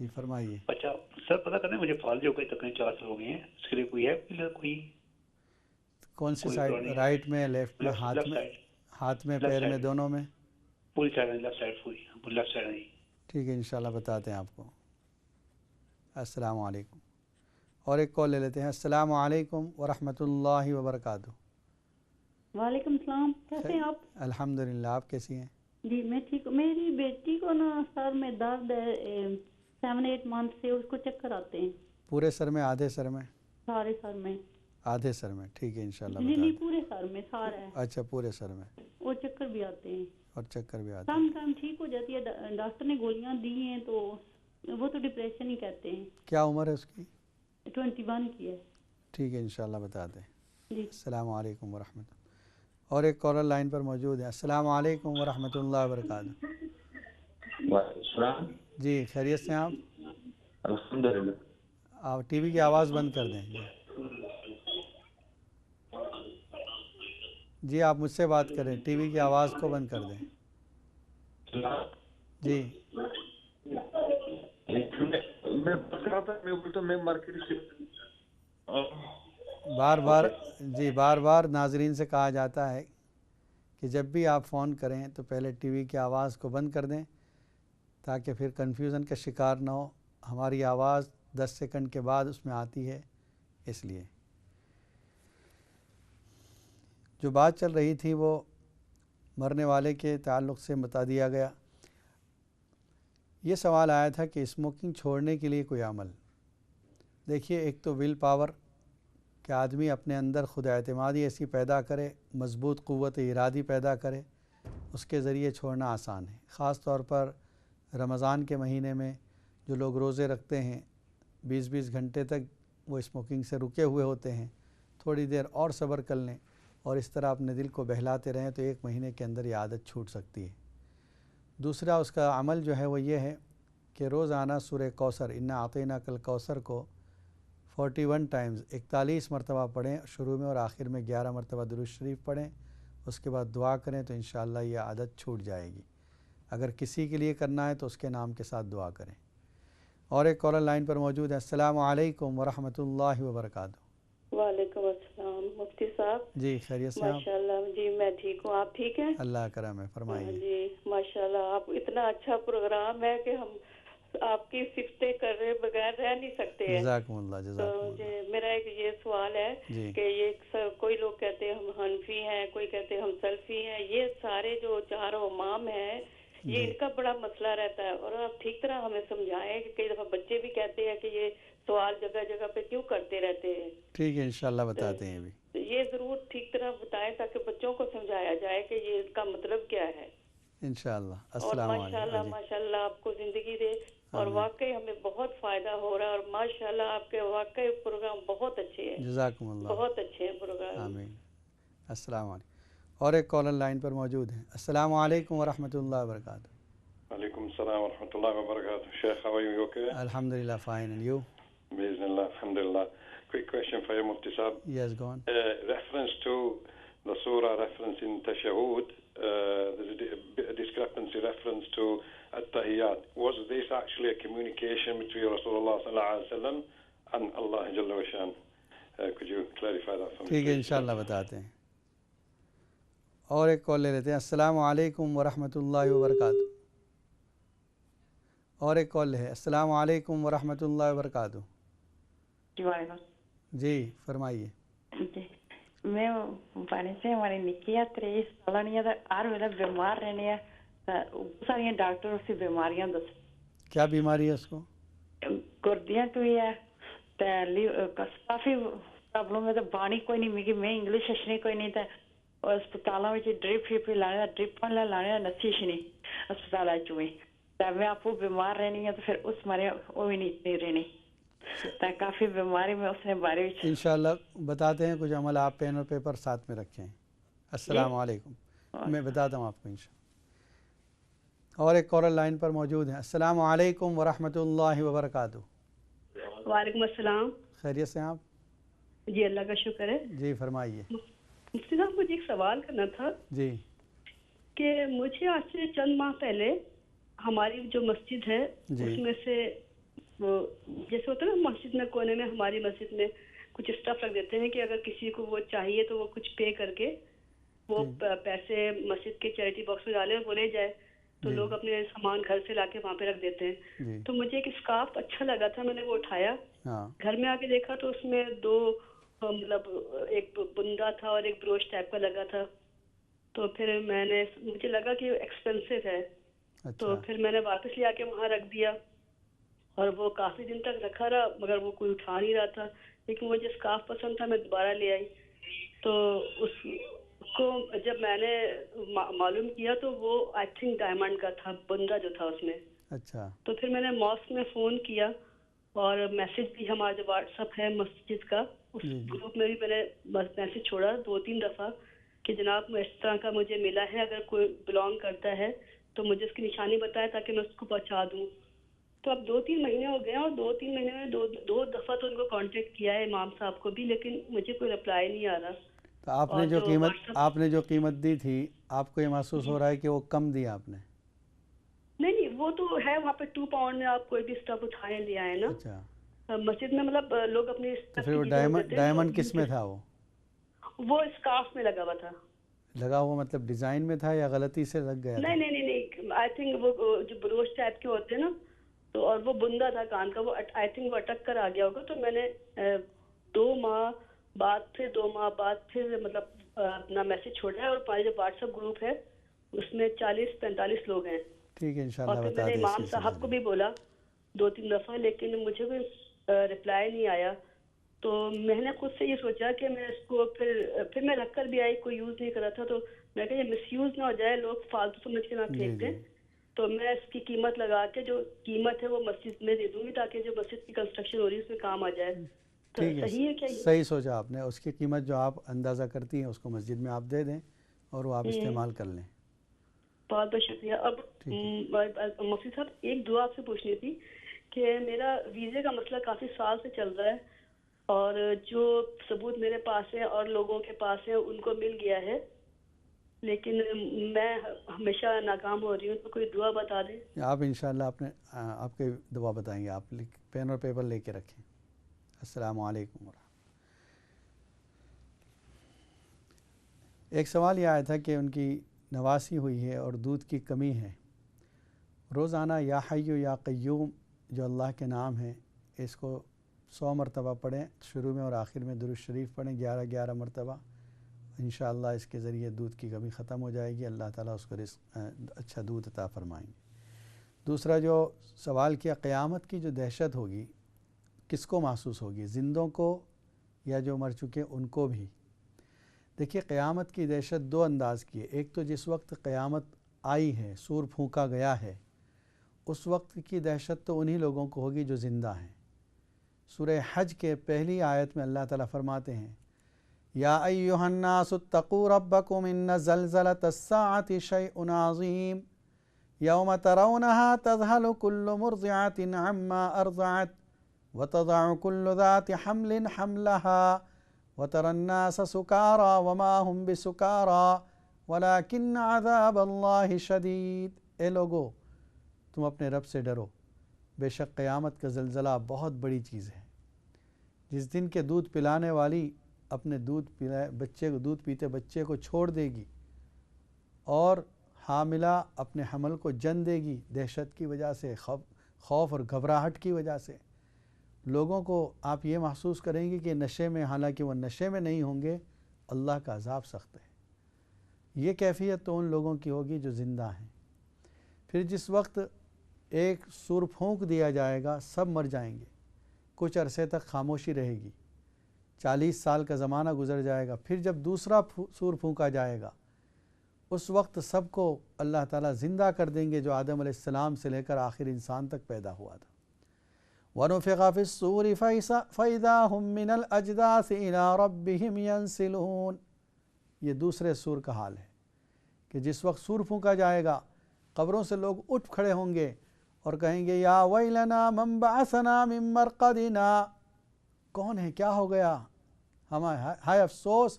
جی فرمائیے. اچھا سر پتہ کرنا مجھے فالج ہو گئی تقریباً 4 سال ہو گئے ہیں, اس کے لیے کوئی ہے کوئی کون سی سائڈ, رائٹ میں, لیفٹ میں, ہاتھ میں, پیر میں, دونوں میں؟ پوری سائڈ, لیفٹ سائڈ, پوری لیفٹ سائڈ ہے. ٹھیک ہے انشاءاللہ بتاتے ہیں آپ کو. السلام علیکم. اور ایک کال لے لیتے ہیں. السلام علیکم ورحمۃ اللہ وبرکاتہ. وعلیکم السلام, کیسے ہیں آپ؟ الحمدللہ, آپ کیسی ہیں؟ جی میں ٹھیک ہوں. میری بیٹی کو نا سر میں درد ہے 7-8 منتھ سے, اس کو چکر آتے ہیں. پورے سر میں, آدھے سر میں؟ سارے سر میں. آدھے سر میں, ٹھیک ہے انشاءاللہ جی نہیں پورے سر میں سارا ہے. اچھا پورے سر میں, وہ چکر بھی آتے ہیں. اور چکر بھی آتے ہیں. سم ٹائم ٹھیک ہو جاتی ہے, ڈاکٹر نے گولیاں دی ہیں تو وہ تو ڈپریشن ہی کہتے ہیں. کیا عمر ہے اس کی؟ 21 کی ہے. ٹھیک ہے انشاءاللہ بتاتے ہیں. جی السلام علیکم ورحمۃ اللہ. اور ایک کالر لائن پر موجود ہے. السلام علیکم ورحمۃ اللہ وبرکاتہ. السلام. جی خیریت سے ہیں آپ؟ الحمدللہ. آپ ٹی وی کی آواز بند کر دیں. جی آپ مجھ سے بات کریں, ٹی وی کی آواز کو بند کر دیں. جی میں بات کر رہا تھا, میں بولتا میں مارکیٹ سے بار بار ناظرین سے کہا جاتا ہے کہ جب بھی آپ فون کریں تو پہلے ٹی وی کی آواز کو بند کر دیں تاکہ پھر کنفیوژن کا شکار نہ ہو. ہماری آواز 10 سیکنڈ کے بعد اس میں آتی ہے, اس لیے. جو بات چل رہی تھی وہ مرنے والے کے تعلق سے بتا دیا گیا. یہ سوال آیا تھا کہ اسموکنگ چھوڑنے کے لیے کوئی عمل. دیکھیے, ایک تو ول پاور کہ آدمی اپنے اندر خود اعتمادی ایسی پیدا کرے, مضبوط قوت ارادی پیدا کرے, اس کے ذریعے چھوڑنا آسان ہے. خاص طور پر رمضان کے مہینے میں جو لوگ روزے رکھتے ہیں 20 گھنٹے تک وہ اسموکنگ سے رکے ہوئے ہوتے ہیں. تھوڑی دیر اور صبر کر لیں اور اس طرح اپنے دل کو بہلاتے رہیں تو 1 مہینے کے اندر یہ عادت چھوٹ سکتی ہے. دوسرا اس کا عمل جو ہے وہ یہ ہے کہ روزانہ سورہ کوثر انا اعطیناک الکوثر کو 41 ٹائمز 41 مرتبہ پڑھیں. شروع میں اور آخر میں 11 مرتبہ درود شریف پڑھیں. اس کے بعد دعا کریں تو انشاءاللہ یہ عادت چھوٹ جائے گی. اگر کسی کے لیے کرنا ہے تو اس کے نام کے ساتھ دعا کریں. اور ایک کالر لائن پر موجود ہے. السلام علیکم ورحمۃ اللہ وبرکاتہ. وعلیکم السلام. مفتی صاحب جی خیریت سے؟ ماشاءاللہ. جی میں ٹھیک ہوں, آپ ٹھیک ہیں؟ اللہ کرم ہے, فرمائیے. جی ماشاءاللہ, آپ اتنا اچھا پروگرام ہے کہ ہم آپ کی صفتیں کر رہے بغیر رہ نہیں سکتے ہیں. جزاکم اللہ. جزاکم اللہ. میرا ایک یہ سوال ہے کہ یہ کوئی لوگ کہتے ہیں ہم حنفی ہیں, کوئی کہتے ہیں ہم سلفی ہیں. یہ سارے جو 4 امام ہیں یہ ان کا بڑا مسئلہ رہتا ہے, اور آپ ٹھیک طرح ہمیں سمجھائیں کہ کئی دفعہ بچے بھی کہتے ہیں کہ یہ سوال جگہ جگہ پہ کیوں کرتے رہتے ہیں. ٹھیک ہے انشاءاللہ بتاتے ہیں. ابھی یہ ضرور ٹھیک طرح بتائیں تاکہ بچوں کو سمجھایا جائے کہ یہ اس کا مطلب کیا ہے انشاءاللہ. اور السلام علیکم. ماشاءاللہ ماشاءاللہ آپ کو زندگی دے, اور واقعی ہمیں بہت فائدہ ہو رہا ہے, اور ماشاءاللہ آپ کے واقعی پروگرام بہت اچھے ہیں. جزاکم اللہ. بہت اچھے ہیں پروگرام. آمین. السلام علیکم. اور ایک کالر لائن پر موجود ہے. السلام علیکم ورحمۃ اللہ وبرکاتہ. وعلیکم السلام ورحمۃ اللہ وبرکاتہ. Sheikh, how are you? Okay? Alhamdulillah, fine. And you? Bismillah, alhamdulillah. Quick question for you, Mufti Sahab. Yes, go on. Reference to the surah reference in Tashahhud, there's a discrepancy reference to At-Tahiyyat. Was this actually a communication between Rasulullah sallallahu alaihi wasallam and Allah Jalla wa Shan? Could you clarify that for me? ٹھیک ہے انشاءاللہ بتاتے ہیں. اور ایک کال لے لیتے ہیں. السلام علیکم ورحمۃ اللہ وبرکاتہ. اور ایک کال ہے. السلام علیکم ورحمۃ اللہ وبرکاتہ. جی فرمائیے. جی میں پانی سے ہماری نکیا 23 سالانیاں ہر ویلے بیمار رہنے ہیں, بہت ساری ڈاکٹر اس کی بیماریاں دس. کیا بیماری ہے اس کو؟ گردیاں ٹوئی ہے, کافی پرابلم ہے. تو پانی کوئی نہیں مگی, میں انگلش اچھنی کوئی نہیں تھا, اور اسپتالوں میں ڈرپ شپ لانے ڈرپ لانے نسی اچھنی اسپتال چوئی. میں آپ کو بیمار رہنی ہے تو پھر اس مارے وہ بھی نہیں رہنی, کافی بیماری میں اس نے بارے انشاءاللہ بتاتے ہیں. کچھ عمل آپ پین اور پیپر ساتھ میں رکھیں. السلام علیکم. میں بتاتا ہوں آپ کو انشاءاللہ. اور ایک کالر لائن پر موجود ہیں. السلام علیکم ورحمۃ اللہ وبرکاتہ. وعلیکم السلام. خیریت سے ہیں آپ؟ جی اللہ کا شکر ہے. جی فرمائیے. مفتی صاحب مجھے ایک سوال کرنا تھا. جی. کہ مجھے آج سے چند ماہ پہلے ہماری جو مسجد ہے اس میں سے جیسے ہوتا ہے نا مسجد میں کونے میں, ہماری مسجد میں کچھ اسٹف رکھ دیتے ہیں کہ اگر کسی کو وہ چاہیے تو وہ کچھ پے کر کے وہ پیسے مسجد کے چیریٹی باکس میں ڈالے اور وہ لے جائے, تو لوگ اپنے سامان گھر سے لا کے وہاں پہ رکھ دیتے ہیں. تو مجھے ایک اسکارف اچھا لگا تھا, میں نے وہ اٹھایا, گھر میں آ کے دیکھا تو اس میں 2 مطلب ایک بندہ تھا اور ایک بروچ ٹائپ کا لگا تھا. تو پھر مجھے لگا کہ ایکسپینسو ہے, تو پھر میں نے واپس لے آ کے وہاں رکھ دیا, اور وہ کافی دن تک رکھا رہا مگر وہ کوئی اٹھا نہیں رہا تھا. لیکن مجھے اسکارف پسند تھا, میں دوبارہ لے آئی. تو اس کو جب میں نے معلوم کیا تو وہ آئی تھنک ڈائمنڈ کا تھا بندہ جو تھا اس میں. اچھا. تو پھر میں نے ماسک میں فون کیا اور میسج بھی, ہمارا جو واٹس ایپ ہے مسجد کا اس گروپ میں بھی میں نے میسج چھوڑا 2-3 دفعہ کہ جناب اس طرح کا مجھے ملا ہے, اگر کوئی بلانگ کرتا ہے تو مجھے اس کی نشانی بتائے تاکہ میں اس کو پہنچا دوں. تو اب 2-3 مہینے ہو گئے, اور 2-3 مہینے میں دو دفعہ تو ان کو کانٹیکٹ کیا ہے امام صاحب کو بھی, لیکن مجھے کوئی رپلائی نہیں آ رہا. تو آپ نے جو قیمت دی تھی, آپ کو یہ محسوس ہو رہا ہے کہ وہ کم دیا آپ نے؟ نہیں, وہ تو ہے وہاں پہ 2 پاؤنڈ میں آپ کوئی بھی اسٹف اٹھائے لے آئے نا. اچھا. مسجد میں مطلب لوگ اپنی تو پھر وہ ڈائمنڈ کس میں تھا؟ وہ اسکارف میں لگا ہوا تھا. لگا ہوا مطلب ڈیزائن میں تھا یا غلطی سے لگ گیا؟ نہیں, آئی تھنک وہ جو بروچ ٹائپ کے ہوتے ہیں نا, تو اور وہ بندہ تھا کان کا, وہ آئی تھنک وہ اٹک کر آ گیا ہوگا. تو میں نے 2 ماہ بعد پھر مطلب اپنا میسج چھوڑا ہے, اور ہمارے جو واٹس ایپ گروپ ہے اس میں 40-45 لوگ ہیں. ٹھیک ہے, انشاءاللہ اور پھر میں نے امام صاحب کو بھی بولا 2-3 دفعہ, لیکن مجھے کوئی رپلائی نہیں آیا. تو میں نے خود سے یہ سوچا کہ میں اس کو پھر میں رکھ کر بھی آئی, کوئی یوز نہیں کر رہا تھا, تو میں کہ یہ مس یوز نہ ہو جائے, لوگ فالتو سمجھ کے نہ پھینک دیں. تو میں اس کی قیمت لگا کے جو قیمت ہے وہ مسجد میں دے دوں گی, تاکہ جو مسجد کی کنسٹرکشن ہو رہی ہے اس میں کام آ جائے. ٹھیک ہے, صحیح سوچا آپ نے. اس کی قیمت جو آپ اندازہ کرتی ہیں اس کو مسجد میں آپ دے دیں اور وہ آپ استعمال کر لیں. بہت بہت شکریہ. اب مفتی صاحب ایک دعا آپ سے پوچھنی تھی کہ میرا ویزے کا مسئلہ کافی سال سے چل رہا ہے, اور جو ثبوت میرے پاس ہے اور لوگوں کے پاس ہے ان کو مل گیا ہے, لیکن میں ہمیشہ ناکام ہو رہی ہوں. تو کوئی دعا بتا دیں. آپ انشاءاللہ آپ کے دعا بتائیں گے. آپ پین اور پیپر لے کے رکھیں. السلام علیکم ورحمۃ. ایک سوال یہ آیا تھا کہ ان کی نواسی ہوئی ہے اور دودھ کی کمی ہے. روزانہ یا حی یا قیوم جو اللہ کے نام ہیں اس کو 100 مرتبہ پڑھیں, شروع میں اور آخر میں درود شریف پڑھیں 11 مرتبہ. انشاءاللہ اس کے ذریعے دودھ کی کمی ختم ہو جائے گی, اللہ تعالیٰ اس کو اچھا دودھ عطا فرمائیں گے. دوسرا جو سوال کیا, قیامت کی جو دہشت ہوگی کس کو محسوس ہوگی, زندوں کو یا جو مر چکے ان کو بھی؟ دیکھیے, قیامت کی دہشت 2 انداز کی ہے. ایک تو جس وقت قیامت آئی ہے, سور پھونکا گیا ہے, اس وقت کی دہشت تو انہی لوگوں کو ہوگی جو زندہ ہیں. سورہ حج کے پہلی آیت میں اللہ تعالیٰ فرماتے ہیں, یا ایھا الناس اتقوا ربکم ان زلزلۃ الساعۃ شیء عظیم یوم ترونھا تذہل کل مرضعۃ عما ارضعت وتضع کل ذات حمل حملھا وتری الناس سکارى وما هم بسکارى ولکن عذاب اللہ شدید. اے لوگو, تم اپنے رب سے ڈرو, بے شک قیامت کا زلزلہ بہت بڑی چیز ہے. جس دن کے دودھ پلانے والی اپنے دودھ پیتے بچے کو چھوڑ دے گی, اور حاملہ اپنے حمل کو جن دے گی دہشت کی وجہ سے, خوف اور گھبراہٹ کی وجہ سے. لوگوں کو آپ یہ محسوس کریں گے کہ نشے میں, حالانکہ وہ نشے میں نہیں ہوں گے, اللہ کا عذاب سخت ہے. یہ کیفیت تو ان لوگوں کی ہوگی جو زندہ ہیں. پھر جس وقت ایک سور پھونک دیا جائے گا, سب مر جائیں گے, کچھ عرصے تک خاموشی رہے گی, 40 سال کا زمانہ گزر جائے گا. پھر جب دوسرا سور پھونکا جائے گا, اس وقت سب کو اللہ تعالیٰ زندہ کر دیں گے جو آدم علیہ السلام سے لے کر آخر انسان تک پیدا ہوا تھا. وَنُفِخَ فِي الصُّورِ فَإِذَا هُم مِّنَ الْأَجْدَاثِ إِلَىٰ رَبِّهِمْ يَنْسِلُونَ. یہ دوسرے سور کا حال ہے کہ جس وقت سور پھونکا جائے گا, قبروں سے لوگ اٹھ کھڑے ہوں گے اور کہیں گے, یا ویلنا من بعثنا من مرقدنا. کون ہے, کیا ہو گیا, ہمیں ہائے افسوس,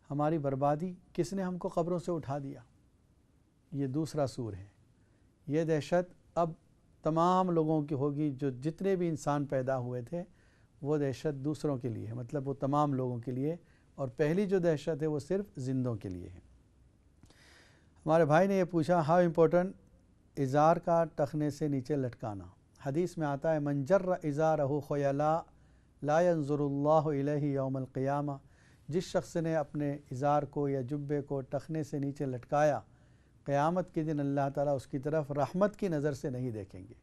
ہماری بربادی, کس نے ہم کو قبروں سے اٹھا دیا. یہ دوسرا سور ہے. یہ دہشت اب تمام لوگوں کی ہوگی، جو جتنے بھی انسان پیدا ہوئے تھے وہ دہشت دوسروں کے لیے ہے، مطلب وہ تمام لوگوں کے لیے، اور پہلی جو دہشت ہے وہ صرف زندوں کے لیے ہے۔ ہمارے بھائی نے یہ پوچھا ہاؤ امپورٹنٹ ازار کا ٹخنے سے نیچے لٹکانا۔ حدیث میں آتا ہے من جر ازارہ خیلا لا ينظر اللہ الیہ یوم القیامہ، جس شخص نے اپنے ازار کو یا جبے کو ٹخنے سے نیچے لٹکایا، قیامت کے دن اللہ تعالیٰ اس کی طرف رحمت کی نظر سے نہیں دیکھیں گے۔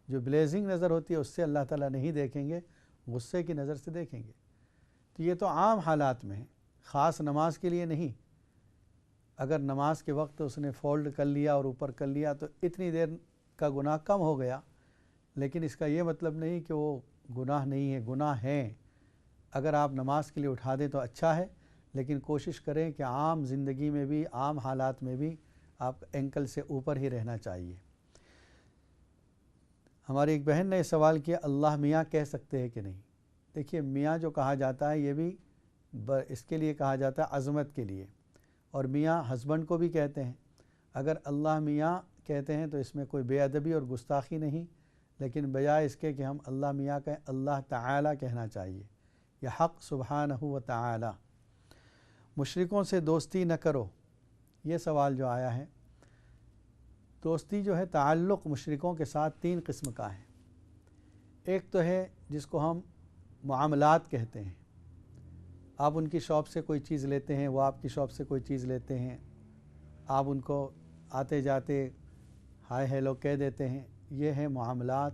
جو بلیزنگ نظر ہوتی ہے اس سے اللہ تعالیٰ نہیں دیکھیں گے، غصے کی نظر سے دیکھیں گے۔ تو یہ تو عام حالات میں ہے، خاص نماز کے لیے نہیں۔ اگر نماز کے وقت اس نے فولڈ کر لیا اور اوپر کر لیا تو اتنی دیر کا گناہ کم ہو گیا، لیکن اس کا یہ مطلب نہیں کہ وہ گناہ نہیں ہے، گناہ ہیں۔ اگر آپ نماز کے لیے اٹھا دیں تو اچھا ہے، لیکن کوشش کریں کہ عام زندگی میں بھی، عام حالات میں بھی آپ اینکل سے اوپر ہی رہنا چاہیے۔ ہماری ایک بہن نے سوال کیا اللہ میاں کہہ سکتے ہیں کہ نہیں؟ دیکھیے میاں جو کہا جاتا ہے یہ بھی اس کے لیے کہا جاتا ہے عظمت کے لیے، اور میاں ہسبینڈ کو بھی کہتے ہیں۔ اگر اللہ میاں کہتے ہیں تو اس میں کوئی بے ادبی اور گستاخی نہیں، لیکن بجائے اس کے کہ ہم اللہ میاں کہیں اللہ تعالیٰ کہنا چاہیے، یہ حق سبحانہ و تعالی۔ مشرکوں سے دوستی نہ کرو، یہ سوال جو آیا ہے، دوستی جو ہے تعلق مشرکوں کے ساتھ تین قسم کا ہے۔ ایک تو ہے جس کو ہم معاملات کہتے ہیں، آپ ان کی شاپ سے کوئی چیز لیتے ہیں، وہ آپ کی شاپ سے کوئی چیز لیتے ہیں، آپ ان کو آتے جاتے ہائے ہیلو کہہ دیتے ہیں، یہ ہے معاملات۔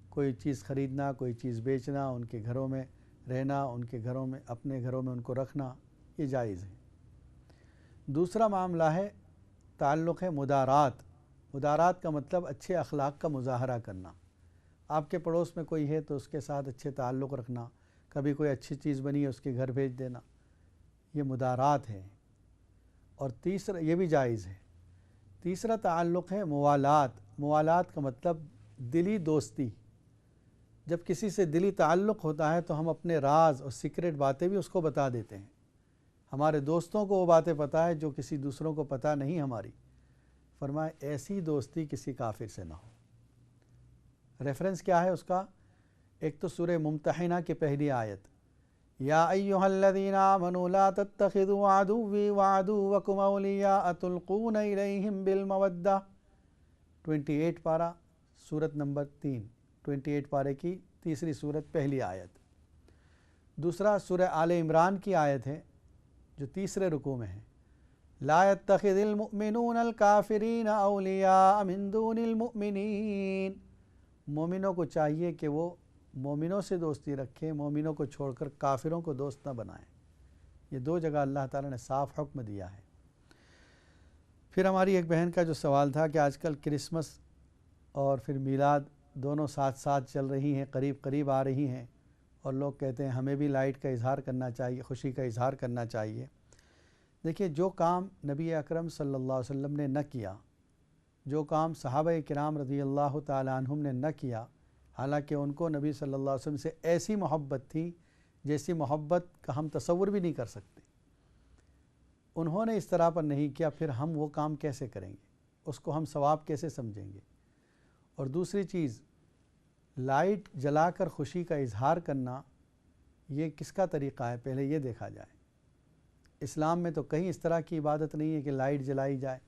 کوئی چیز خریدنا، کوئی چیز بیچنا، ان کے گھروں میں رہنا، ان کے گھروں میں، اپنے گھروں میں ان کو رکھنا، یہ جائز ہے۔ دوسرا معاملہ ہے تعلق ہے مدارات۔ مدارات کا مطلب اچھے اخلاق کا مظاہرہ کرنا۔ آپ کے پڑوس میں کوئی ہے تو اس کے ساتھ اچھے تعلق رکھنا، کبھی کوئی اچھی چیز بنی ہے اس کے گھر بھیج دینا، یہ مدارات ہے۔ اور تیسرا، یہ بھی جائز ہے۔ تیسرا تعلق ہے موالات۔ موالات کا مطلب دلی دوستی۔ جب کسی سے دلی تعلق ہوتا ہے تو ہم اپنے راز اور سیکریٹ باتیں بھی اس کو بتا دیتے ہیں۔ ہمارے دوستوں کو وہ باتیں پتہ ہے جو کسی دوسروں کو پتہ نہیں ہماری۔ فرمائے ایسی دوستی کسی کافر سے نہ ہو۔ ریفرنس کیا ہے اس کا؟ ایک تو سورہ ممتحنہ کی پہلی آیت، یا ایہا الذین آمنوا لا تتخذوا عدوی وعدوکم اولیاء تلقون الیہم بالمودہ، 28 پارہ سورت نمبر 3، 28 پارے کی تیسری سورت پہلی آیت۔ دوسرا سورہ آل عمران کی آیت ہے جو تیسرے رکوع میں ہے، لا يتخذ المؤمنون الکافرین اولیاء من دون المؤمنین۔ مومنوں کو چاہیے کہ وہ مومنوں سے دوستی رکھیں، مومنوں کو چھوڑ کر کافروں کو دوست نہ بنائیں۔ یہ دو جگہ اللہ تعالیٰ نے صاف حکم دیا ہے۔ پھر ہماری ایک بہن کا جو سوال تھا کہ آج کل کرسمس اور پھر میلاد دونوں ساتھ ساتھ چل رہی ہیں، قریب قریب آ رہی ہیں، اور لوگ کہتے ہیں ہمیں بھی لائٹ کا اظہار کرنا چاہیے، خوشی کا اظہار کرنا چاہیے۔ دیکھیے جو کام نبی اکرم صلی اللہ علیہ وسلم نے نہ کیا، جو کام صحابہ کرام رضی اللہ تعالی عنہم نے نہ کیا، حالانکہ ان کو نبی صلی اللہ علیہ وسلم سے ایسی محبت تھی جیسی محبت کا ہم تصور بھی نہیں کر سکتے، انہوں نے اس طرح پر نہیں کیا، پھر ہم وہ کام کیسے کریں گے؟ اس کو ہم ثواب کیسے سمجھیں گے؟ اور دوسری چیز، لائٹ جلا کر خوشی کا اظہار کرنا یہ کس کا طریقہ ہے؟ پہلے یہ دیکھا جائے۔ اسلام میں تو کہیں اس طرح کی عبادت نہیں ہے کہ لائٹ جلائی جائے۔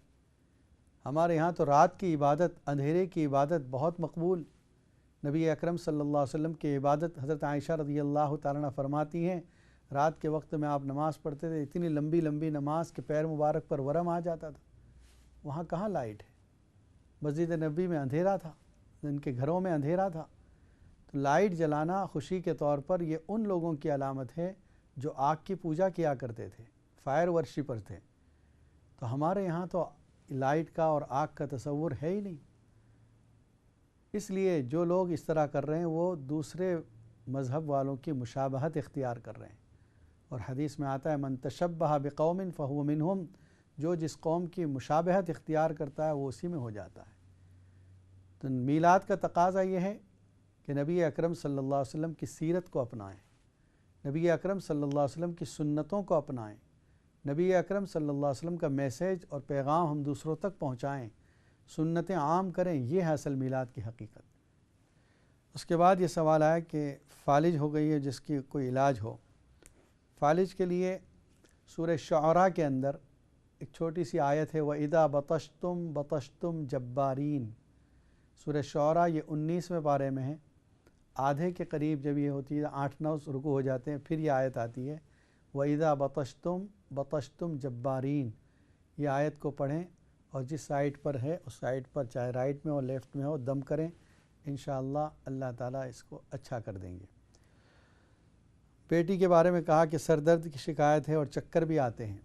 ہمارے ہاں تو رات کی عبادت، اندھیرے کی عبادت بہت مقبول۔ نبی اکرم صلی اللہ علیہ وسلم کی عبادت حضرت عائشہ رضی اللہ تعالیٰ عنہ فرماتی ہیں، رات کے وقت میں آپ نماز پڑھتے تھے، اتنی لمبی لمبی نماز کہ پیر مبارک پر ورم آ جاتا تھا۔ وہاں کہاں لائٹ ہے؟ مسجد نبی میں اندھیرا تھا، ان کے گھروں میں اندھیرا تھا۔ تو لائٹ جلانا خوشی کے طور پر یہ ان لوگوں کی علامت ہے جو آگ کی پوجا کیا کرتے تھے، فائر ورشپر تھے۔ تو ہمارے یہاں تو لائٹ کا اور آگ کا تصور ہے ہی نہیں۔ اس لیے جو لوگ اس طرح کر رہے ہیں وہ دوسرے مذہب والوں کی مشابہت اختیار کر رہے ہیں، اور حدیث میں آتا ہے من تشبہ بقوم فہو منہم، جو جس قوم کی مشابہت اختیار کرتا ہے وہ اسی میں ہو جاتا ہے۔ تو میلاد کا تقاضا یہ ہے کہ نبی اکرم صلی اللہ علیہ وسلم کی سیرت کو اپنائیں، نبی اکرم صلی اللہ علیہ وسلم کی سنتوں کو اپنائیں، نبی اکرم صلی اللہ علیہ وسلم کا میسیج اور پیغام ہم دوسروں تک پہنچائیں۔ سنتیں عام کریں، یہ ہے اصل میلاد کی حقیقت۔ اس کے بعد یہ سوال آیا کہ فالج ہو گئی ہے جس کی کوئی علاج ہو۔ فالج کے لیے سورہ شعراء کے اندر ایک چھوٹی سی آیت ہے، وَإِذَا بَطَشْتُمْ بَطَشْتُمْ جَبَّارِينَ۔ سورہ شعراء یہ 19ویں پارے میں ہے، آدھے کے قریب جب یہ ہوتی ہے 8-9 رکوع ہو جاتے ہیں، پھر یہ آیت آتی ہے وَإِذَا بَطَشْتُمْ بَطَشْتُمْ جَبَّارِينَ۔ یہ آیت کو پڑھیں اور جس سائٹ پر ہے اس سائٹ پر، چاہے رائٹ میں ہو لیفٹ میں ہو، دم کریں، انشاءاللہ اللہ تعالیٰ اس کو اچھا کر دیں گے۔ بیٹی کے بارے میں کہا کہ سر درد کی شکایت ہے اور چکر بھی آتے ہیں۔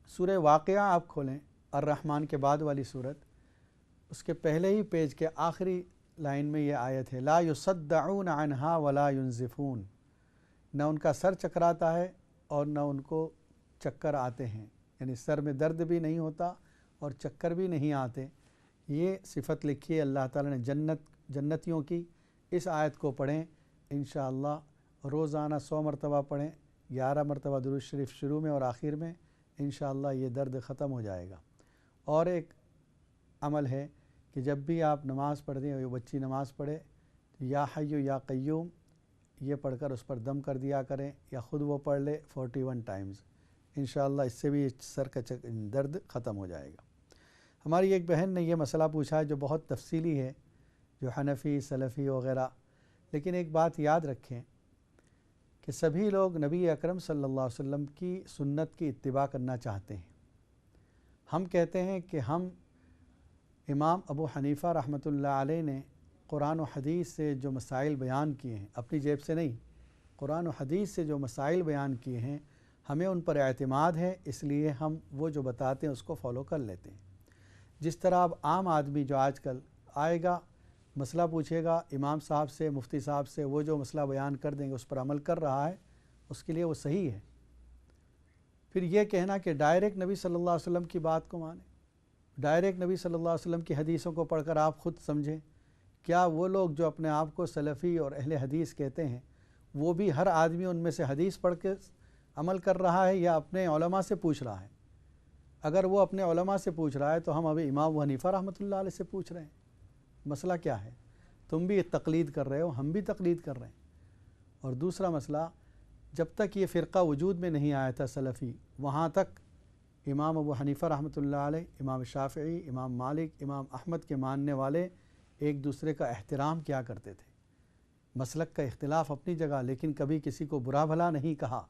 سورہ واقعہ آپ کھولیں، الرحمن کے بعد والی صورت، اس کے پہلے ہی پیج کے آخری لائن میں یہ آیت ہے، لا یصدعون عنہا ولا ینزفون۔ نہ ان کا سر چکراتا ہے اور نہ ان کو چکر آتے ہیں، یعنی سر میں درد بھی نہیں ہوتا اور چکر بھی نہیں آتے۔ یہ صفت لکھی ہے اللہ تعالیٰ نے جنتیوں کی۔ اس آیت کو پڑھیں انشاءاللہ، روزانہ 100 مرتبہ پڑھیں، 11 مرتبہ درود شریف شروع میں اور آخر میں، انشاءاللہ یہ درد ختم ہو جائے گا۔ اور ایک عمل ہے کہ جب بھی آپ نماز پڑھ دیں، بچی نماز پڑھے، یا حی یا قیوم یہ پڑھ کر اس پر دم کر دیا کریں، یا خود وہ پڑھ لے 41 ٹائمز، انشاءاللہ اس سے بھی سر کا درد ختم ہو جائے گا۔ ہماری ایک بہن نے یہ مسئلہ پوچھا ہے جو بہت تفصیلی ہے، جو حنفی سلفی وغیرہ، لیکن ایک بات یاد رکھیں کہ سبھی لوگ نبی اکرم صلی اللہ علیہ وسلم کی سنت کی اتباع کرنا چاہتے ہیں۔ ہم کہتے ہیں کہ ہم امام ابو حنیفہ رحمۃ اللہ علیہ نے قرآن و حدیث سے جو مسائل بیان کیے ہیں، اپنی جیب سے نہیں، قرآن و حدیث سے جو مسائل بیان کیے ہیں، ہمیں ان پر اعتماد ہے، اس لیے ہم وہ جو بتاتے ہیں اس کو فالو کر لیتے ہیں۔ جس طرح اب عام آدمی جو آج کل آئے گا، مسئلہ پوچھے گا امام صاحب سے، مفتی صاحب سے، وہ جو مسئلہ بیان کر دیں گے اس پر عمل کر رہا ہے، اس کے لیے وہ صحیح ہے۔ پھر یہ کہنا کہ ڈائریکٹ نبی صلی اللہ علیہ وسلم کی بات کو مانیں، ڈائریکٹ نبی صلی اللہ علیہ وسلم کی حدیثوں کو پڑھ کر آپ خود سمجھیں، کیا وہ لوگ جو اپنے آپ کو سلفی اور اہل حدیث کہتے ہیں، وہ بھی ہر آدمی ان میں سے حدیث پڑھ کے عمل کر رہا ہے یا اپنے علماء سے پوچھ رہا ہے؟ اگر وہ اپنے علماء سے پوچھ رہا ہے تو ہم ابھی امام ابو حنیفہ رحمۃ اللہ علیہ سے پوچھ رہے ہیں۔ مسئلہ کیا ہے؟ تم بھی تقلید کر رہے ہو، ہم بھی تقلید کر رہے ہیں۔ اور دوسرا مسئلہ، جب تک یہ فرقہ وجود میں نہیں آیا تھا سلفی، وہاں تک امام ابو حنیفہ رحمۃ اللہ علیہ، امام شافعی، امام مالک، امام احمد کے ماننے والے ایک دوسرے کا احترام کیا کرتے تھے۔ مسلک کا اختلاف اپنی جگہ، لیکن کبھی کسی کو برا بھلا نہیں کہا،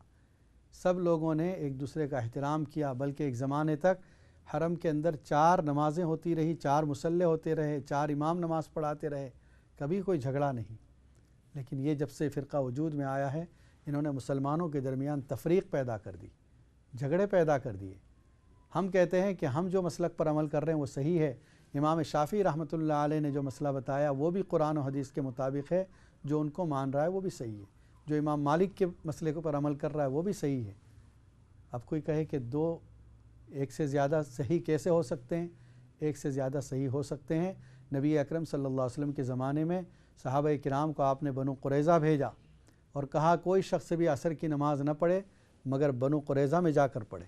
سب لوگوں نے ایک دوسرے کا احترام کیا، بلکہ ایک زمانے تک حرم کے اندر 4 نمازیں ہوتی رہی، 4 مصلے ہوتے رہے، 4 امام نماز پڑھاتے رہے، کبھی کوئی جھگڑا نہیں۔ لیکن یہ جب سے فرقہ وجود میں آیا ہے، انہوں نے مسلمانوں کے درمیان تفریق پیدا کر دی، جھگڑے پیدا کر دیے۔ ہم کہتے ہیں کہ ہم جو مسلک پر عمل کر رہے ہیں وہ صحیح ہے، امام شافعی رحمۃ اللہ علیہ نے جو مسئلہ بتایا وہ بھی قرآن و حدیث کے مطابق ہے، جو ان کو مان رہا ہے وہ بھی صحیح ہے، جو امام مالک کے مسئلے پر عمل کر رہا ہے وہ بھی صحیح ہے۔ اب کوئی کہے کہ ایک سے زیادہ صحیح کیسے ہو سکتے ہیں؟ ایک سے زیادہ صحیح ہو سکتے ہیں۔ نبی اکرم صلی اللہ علیہ وسلم کے زمانے میں صحابہ کرام کو آپ نے بنو قریظہ بھیجا اور کہا کوئی شخص بھی عصر کی نماز نہ پڑھے مگر بنو قریظہ میں جا کر پڑھے۔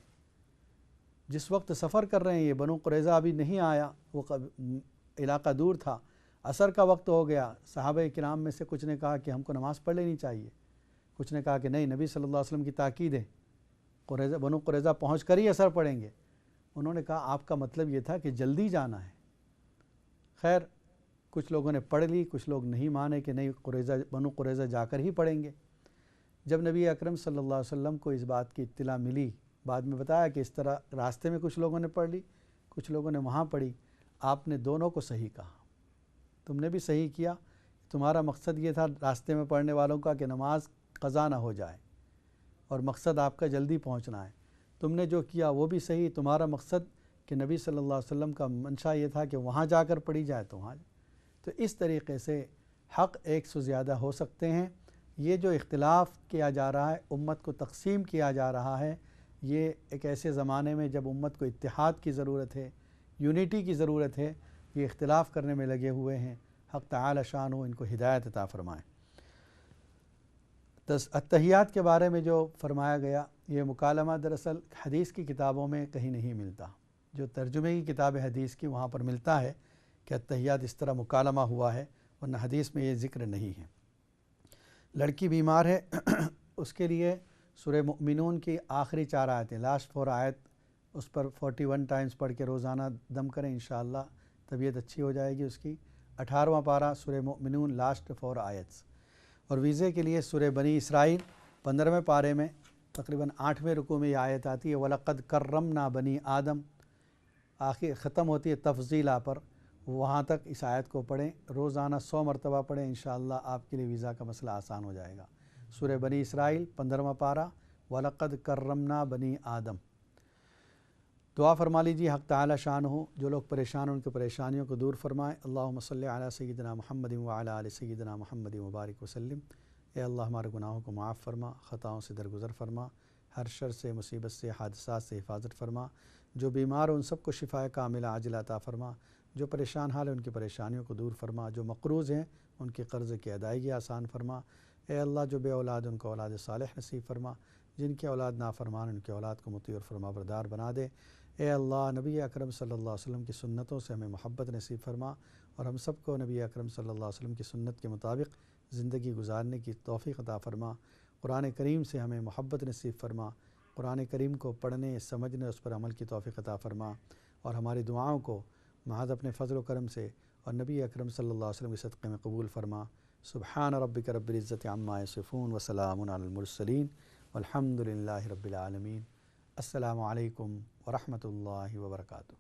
جس وقت سفر کر رہے ہیں، یہ بنو قریظہ ابھی نہیں آیا، وہ علاقہ دور تھا، عصر کا وقت ہو گیا، صحابہ کرام میں سے کچھ نے کہا کہ ہم کو نماز پڑھ لینی چاہیے، کچھ نے کہا کہ نہیں، نبی صلی اللہ علیہ وسلم کی تاکید ہے، بنو قریظہ پہنچ کر ہی عصر پڑھیں گے۔ انہوں نے کہا آپ کا مطلب یہ تھا کہ جلدی جانا ہے۔ خیر، کچھ لوگوں نے پڑھ لی، کچھ لوگ نہیں مانے کہ نہیں، بنو قریظہ جا کر ہی پڑھیں گے۔ جب نبی اکرم صلی اللہ علیہ وسلم کو اس بات کی اطلاع ملی، بعد میں بتایا کہ اس طرح راستے میں کچھ لوگوں نے پڑھ لی، کچھ لوگوں نے وہاں پڑھی، آپ نے دونوں کو صحیح کہا، تم نے بھی صحیح کیا، تمہارا مقصد یہ تھا راستے میں پڑھنے والوں کا کہ نماز قضا نہ ہو جائے، اور مقصد آپ کا جلدی پہنچنا ہے۔ تم نے جو کیا وہ بھی صحیح، تمہارا مقصد کہ نبی صلی اللہ علیہ وسلم کا منشا یہ تھا کہ وہاں جا کر پڑھی جائے تو وہاں۔ تو اس طریقے سے حق ایک سے زیادہ ہو سکتے ہیں۔ یہ جو اختلاف کیا جا رہا ہے، امت کو تقسیم کیا جا رہا ہے، یہ ایک ایسے زمانے میں جب امت کو اتحاد کی ضرورت ہے، یونٹی کی ضرورت ہے، یہ اختلاف کرنے میں لگے ہوئے ہیں۔ حق تعالی شان ہو ان کو ہدایت عطا فرمائیں۔ اتحیات کے بارے میں جو فرمایا گیا، یہ مکالمہ دراصل حدیث کی کتابوں میں کہیں نہیں ملتا۔ جو ترجمے کی کتاب حدیث کی وہاں پر ملتا ہے کہ التحیات اس طرح مکالمہ ہوا ہے، ورنہ حدیث میں یہ ذکر نہیں ہے۔ لڑکی بیمار ہے اس کے لیے سورہ مؤمنون کی آخری 4 آیتیں، لاسٹ 4 آیت اس پر 41 ٹائمز پڑھ کے روزانہ دم کریں، انشاءاللہ طبیعت اچھی ہو جائے گی اس کی۔ 18واں پارہ سورہ مؤمنون لاسٹ 4 آیتس۔ اور ویزے کے لیے سورہ بنی اسرائیل 15ویں پارے میں تقریباً 8ویں رکوع میں یہ آیت آتی ہے، وَلَقَدْ كَرَّمْنَا بَنِي آدم، آخر ختم ہوتی ہے تفضیلہ پر، وہاں تک اس آیت کو پڑھیں، روزانہ 100 مرتبہ پڑھیں، انشاءاللہ آپ کے لیے ویزا کا مسئلہ آسان ہو جائے گا۔ سورہ بنی اسرائیل 15واں پارہ، وَلَقَدْ كَرَّمْنَا بَنِي آدم۔ دعا فرما لیجیے حق تعالی شان ہو، جو لوگ پریشان ہیں ان کی پریشانیوں کو دور فرمائے۔ اللہم صلی علی سیدنا محمد وعلی آل سیدنا محمد مبارک وسلم۔ اے اللہ ہمارے گناہوں کو معاف فرما، خطاؤں سے درگزر فرما، ہر شر سے، مصیبت سے، حادثات سے حفاظت فرما۔ جو بیمار ہو ان سب کو شفاء کاملہ عاجلہ عطا فرما، جو پریشان حال ہیں ان کی پریشانیوں کو دور فرما، جو مقروض ہیں ان کے قرض کی ادائیگی آسان فرما۔ اے اللہ جو بے اولاد ان کو اولاد صالح نصیب فرما، جن کی اولاد نافرمان ان کی اولاد کو مطیع اور فرما بردار بنا دے۔ اے اللہ نبی اکرم صلی اللہ علیہ وسلم کی سنتوں سے ہمیں محبت نصیب فرما، اور ہم سب کو نبی اکرم صلی اللہ علیہ وسلم کی سنت کے مطابق زندگی گزارنے کی توفیق عطا فرما۔ قرآن کریم سے ہمیں محبت نصیب فرما، قرآن کریم کو پڑھنے، سمجھنے، اس پر عمل کی توفیق عطا فرما، اور ہماری دعاؤں کو محض اپنے فضل و کرم سے اور نبی اکرم صلی اللہ علیہ وسلم کے صدقے میں قبول فرما۔ سبحان ربک رب العزت عما یصفون وسلام علی المرسلین والحمد للہ رب العالمین۔ السلام علیکم ورحمۃ اللہ وبرکاتہ۔